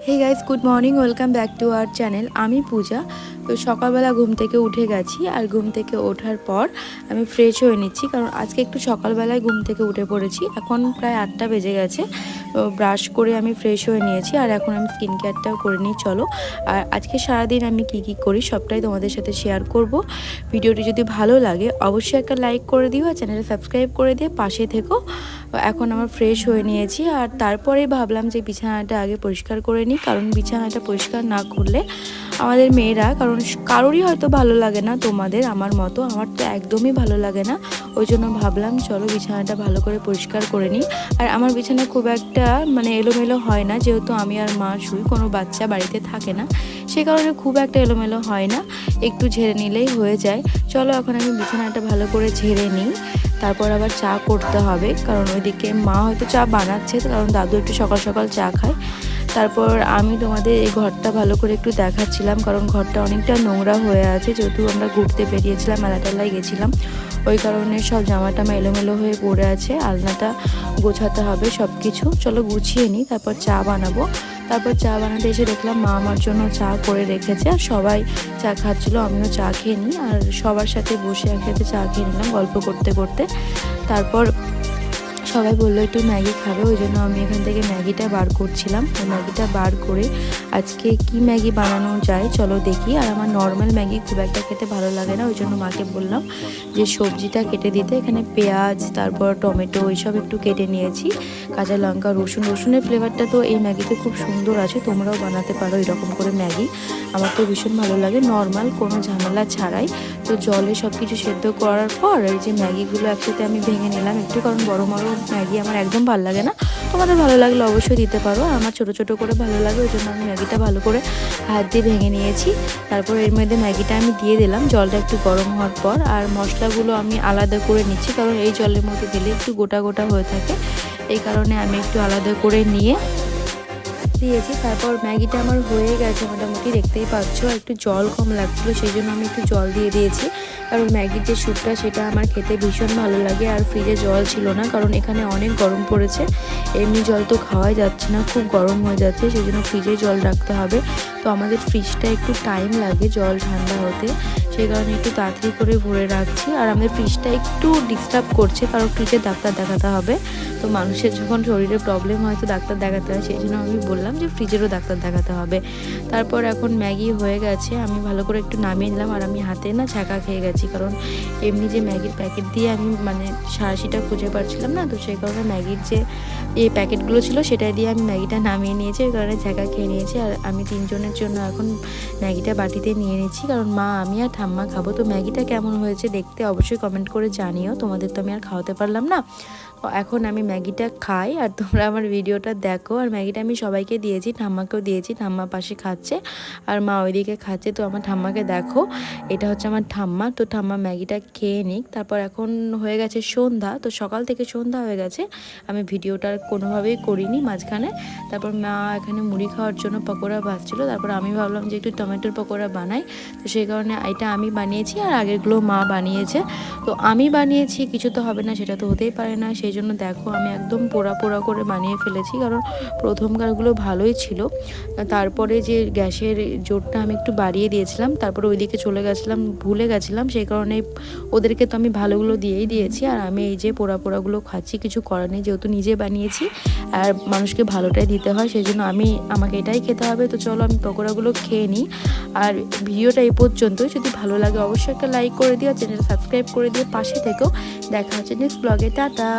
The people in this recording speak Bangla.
Hey guys, good morning, welcome back to our channel. আমি পূজা। তো সকালবেলা ঘুম থেকে উঠে গেছি, আর ঘুম থেকে ওঠার পর আমি ফ্রেশ হয়ে নিচ্ছি, কারণ আজকে একটু সকালবেলায় ঘুম থেকে উঠে পড়েছি। এখন প্রায় 8টা বেজে গেছে। ব্রাশ করে আমি ফ্রেশ হয়ে নিয়েছি, আর এখন আমি স্কিন কেয়ারটাও করে নিই। চলো, আর আজকে সারাদিন আমি কি করি সবটাই তোমাদের সাথে শেয়ার করব। ভিডিওটি যদি ভালো লাগে অবশ্যই একটা লাইক করে দিও, আর চ্যানেলটা সাবস্ক্রাইব করে দিয়ে পাশে থেকো। এখন আমার ফ্রেশ হয়ে নিয়েছি, আর তারপরে ভাবলাম যে বিছানাটা আগে পরিষ্কার করে নিই, কারণ বিছানাটা পরিষ্কার না করলে আমাদের মেয়েরা, কারণ কারোরই হয়তো ভালো লাগে না, তোমাদের আমার মতো, আমার তো একদমই ভালো লাগে না। ওই জন্য ভাবলাম চলো বিছানাটা ভালো করে পরিষ্কার করে নিই। আর আমার বিছানা খুব একটা এলোমেলো হয় না, যেহেতু আমি আর মা শুই, কোনো বাচ্চা বাড়িতে থাকে না, সে কারণে খুব একটা এলোমেলো হয় না, একটু ঝেড়ে নিলেই হয়ে যায়। চলো এখন আমি বিছানাটা ভালো করে ঝেড়ে নিই, তারপর আবার চা করতে হবে, কারণ ওইদিকে মা হয়তো চা বানাচ্ছে, কারণ দাদু একটু সকাল সকাল চা খায়। তারপর আমি তোমাদের এই ঘরটা ভালো করে একটু দেখাচ্ছিলাম, কারণ ঘরটা অনেকটা নোংরা হয়ে আছে, যেহেতু আমরা ঘুরতে বেরিয়েছিলাম, মেলাটালায় গেছিলাম, ওই কারণে সব জামাটামা এলোমেলো হয়ে পড়ে আছে। আলনাটা গোছাতে হবে, সব কিছু চলো গুছিয়ে নিই, তারপর চা বানাবো। তারপর চা বানাতে এসে দেখলাম মা আমার জন্য চা করে রেখেছে, আর সবাই চা খাচ্ছিলো, আমিও চা খেয়ে নিই, আর সবার সাথে বসে একসাথে চা খেয়ে নিলাম গল্প করতে করতে। তারপর সবাই বললো একটু ম্যাগি খাবে, ওই জন্য আমি এখান থেকে ম্যাগিটা বার করছিলাম। ম্যাগিটা বার করে আজকে কি ম্যাগি বানানো যায় চলো দেখি। আর আমার নর্মাল ম্যাগি খুব একটা খেতে ভালো লাগে না, ওই জন্য মাকে বললাম যে সবজিটা কেটে দিতে। এখানে পেঁয়াজ, তারপর টমেটো এইসব একটু কেটে নিয়েছি, কাঁচা লঙ্কা, রসুনের ফ্লেভারটা তো এই ম্যাগিতে খুব সুন্দর আছে, তোমরাও বানাতে পারো এরকম করে ম্যাগি। আমার তো ভীষণ ভালো লাগে নর্মাল, কোনো ঝামেলা ছাড়াই। তো জলে সব কিছু সেদ্ধ করার পর এই যে ম্যাগিগুলো একসাথে আমি ভেঙে নিলাম একটু, কারণ বড় বড় ম্যাগি আমার একদম ভালো লাগে না, তোমাদের ভালো লাগলে অবশ্যই দিতে পারো, আমার ছোট ছোট করে ভালো লাগে, ওই জন্য আমি ম্যাগিটা ভালো করে হাত দিয়ে ভেঙে নিয়েছি। তারপর এর মধ্যে ম্যাগিটা আমি দিয়ে দিলাম জলটা একটু গরম হওয়ার পর, আর মশলাগুলো আমি আলাদা করে নিচ্ছি, কারণ এই জলের মধ্যে দিলে একটু গোটা গোটা হয়ে থাকে, এই কারণে আমি একটু আলাদা করে নিয়ে দিয়েছি। তারপর ম্যাগিটা আমার হয়ে গেছে মোটামুটি, দেখতেই পাচ্ছ, একটু জল কম লাগছিলো, সেই জন্য আমি একটু জল দিয়ে দিয়েছি, কারণ ম্যাগির যে স্যুপটা সেটা আমার খেতে ভীষণ ভালো লাগে। আর ফ্রিজে জল ছিল না, কারণ এখানে অনেক গরম পড়েছে, এমনি জল তো খাওয়াই যাচ্ছে না, খুব গরম হয়ে যাচ্ছে, সেই জন্য ফ্রিজে জল রাখতে হবে। তো আমাদের ফ্রিজটা একটু টাইম লাগে জল ঠান্ডা হতে, সেই কারণে একটু তাড়াতাড়ি করে ভরে রাখছি। আর আমাদের ফ্রিজটা একটু ডিস্টার্ব করছে, কারণ ফ্রিজে ডাক্তার দেখাতে হবে, তো মানুষের যখন শরীরে প্রবলেম হয় তো ডাক্তার দেখাতে হয়, সেই জন্য আমি বললাম যে ফ্রিজেরও ডাক্তার দেখাতে হবে। তারপর এখন ম্যাগি হয়ে গেছে, আমি ভালো করে একটু নামিয়ে নিলাম, আর আমি হাতে না ছ্যাঁকা খেয়ে গেছি, কারণ এমনি যে ম্যাগির প্যাকেট দিয়ে আমি সাঁড়াশিটা খুঁজে পাচ্ছিলাম না, তো সেই কারণে ম্যাগির যে এই প্যাকেটগুলো ছিল সেটা দিয়ে আমি ম্যাগিটা নামিয়ে নিয়েছি, ওই কারণে ছ্যাঁকা খেয়ে নিয়েছি। আর আমি 3 জনের জন্য এখন ম্যাগিটা বাটিতে নিয়ে নিচ্ছি, কারণ মা, আমি আর ঠাম্মা খাবো। তো ম্যাগিটা কেমন হয়েছে দেখতে অবশ্যই কমেন্ট করে জানিও, তোমাদের তো আমি আর খাওয়াতে পারলাম না। এখন আমি ম্যাগিটা খাই, আর তোমরা আমার ভিডিওটা দেখো। আর ম্যাগিটা আমি সবাইকে দিয়েছি, ঠাম্মাকেও দিয়েছি, ঠাম্মা পাশে খাচ্ছে, আর মা ওইদিকে খাচ্ছে। তো আমার ঠাম্মাকে দেখো, এটা হচ্ছে আমার ঠাম্মা। তো ঠাম্মা ম্যাগিটা খেয়ে নিক। তারপর এখন হয়ে গেছে সন্ধ্যা, তো সকাল থেকে সন্ধ্যা হয়ে গেছে, আমি ভিডিওটা কোনোভাবেই করিনি মাঝখানে। তারপর মা এখানে মুড়ি খাওয়ার জন্য পকোড়া ভাজছিলো, তারপর আমি ভাবলাম যে একটু টমেটোর পকোড়া বানাই, তো সেই কারণে এটা আমি বানিয়েছি, আর আগেরগুলো মা বানিয়েছে। তো আমি বানিয়েছি, কিছু তো হবে না, সেটা তো হতেই পারে না, সেই জন্য দেখো আমি একদম পোড়া পোড়া করে বানিয়ে ফেলেছি, কারণ প্রথমকারগুলো ভালোই ছিল। তারপরে যে গ্যাসের জোরটা আমি একটু বাড়িয়ে দিয়েছিলাম, তারপরে ওইদিকে চলে গেছিলাম, ভুলে গেছিলাম, সেই কারণে ওদেরকে তো আমি ভালোগুলো দিয়েই দিয়েছি, আর আমি এই যে পোড়া পোড়াগুলো খাচ্ছি, কিছু করার নেই, যেহেতু নিজে বানিয়েছি আর মানুষকে ভালোটাই দিতে হয়, সেই জন্য আমাকে এটাই খেতে হবে। তো চলো আমি পকোড়াগুলো খেয়ে নিই। আর ভিডিওটা এই পর্যন্তই, যদি ভালো লাগে অবশ্যই একটা লাইক করে দিও, চ্যানেলটা সাবস্ক্রাইব করে দিয়ে পাশে থেকেও। দেখা হচ্ছে নেক্সট ব্লগে, টাটা।